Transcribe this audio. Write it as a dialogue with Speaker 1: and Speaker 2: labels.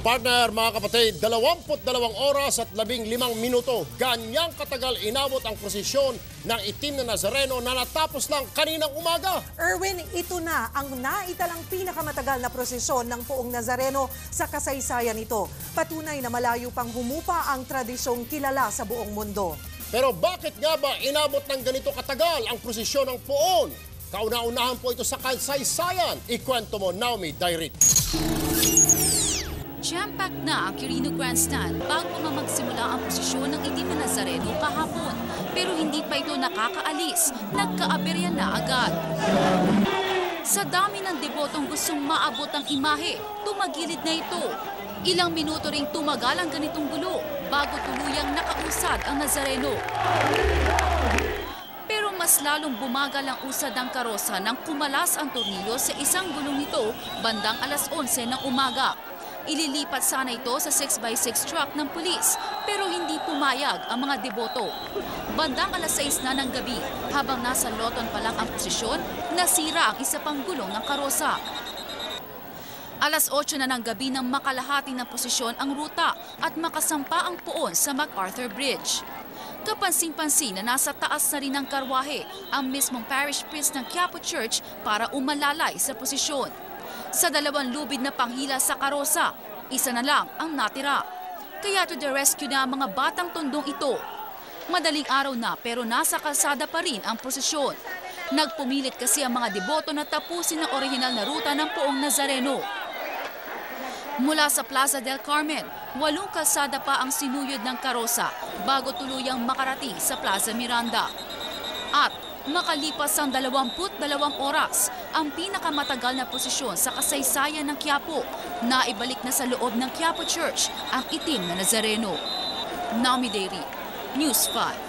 Speaker 1: Partner, mga kapatid, 22 oras at 15 minuto. Ganyang katagal inabot ang prosesyon ng itim na Nazareno na natapos lang kaninang umaga.
Speaker 2: Erwin, ito na ang naitalang pinakamatagal na prosesyon ng Poong Nazareno sa kasaysayan nito. Patunay na malayo pang humupa ang tradisyong kilala sa buong mundo.
Speaker 1: Pero bakit nga ba inabot ng ganito katagal ang prosesyon ng Poon? Kauna-unahan po ito sa kasaysayan. Ikwento mo, Naomi Dairit.
Speaker 3: Jam-packed na ang Quirino Grandstand bago magsimula ang posisyon ng itim na Nazareno kahapon. Pero hindi pa ito nakakaalis, nagkaaberya na agad. Sa dami ng debotong gustong maabot ang imahe, tumagilid na ito. Ilang minuto ring tumagal ang ganitong gulo bago tuluyang nakausad ang Nazareno. Pero mas lalong bumagal ang usad ng karosa nang kumalas ang tornilyo sa isang gulong nito bandang alas 11 ng umaga. Ililipat sana ito sa 6x6 truck ng pulis pero hindi pumayag ang mga deboto. Bandang alas 6 na ng gabi, habang nasa loton pa lang ang posisyon, nasira ang isa pang gulong ng karosa. Alas 8 na ng gabi nang makalahati ng posisyon ang ruta at makasampa ang Poon sa MacArthur Bridge. Kapansin-pansin na nasa taas na rin ng karwahe ang mismong parish priest ng Quiapo Church para umalalay sa posisyon. Sa 2 lubid na panghila sa karosa, isa na lang ang natira. Kaya to the rescue na ang mga batang tondong ito. Madaling araw na pero nasa kalsada pa rin ang prosesyon. Nagpumilit kasi ang mga deboto na tapusin ang orihinal na ruta ng Poong Nazareno. Mula sa Plaza del Carmen, 8 kalsada pa ang sinuyod ng karosa bago tuluyang makarating sa Plaza Miranda. At makalipas ang 22 oras, ang pinakamatagal na posisyon sa kasaysayan ng Quiapo, naibalik na sa loob ng Quiapo Church ang itim na Nazareno. Naomi Dairit, News 5.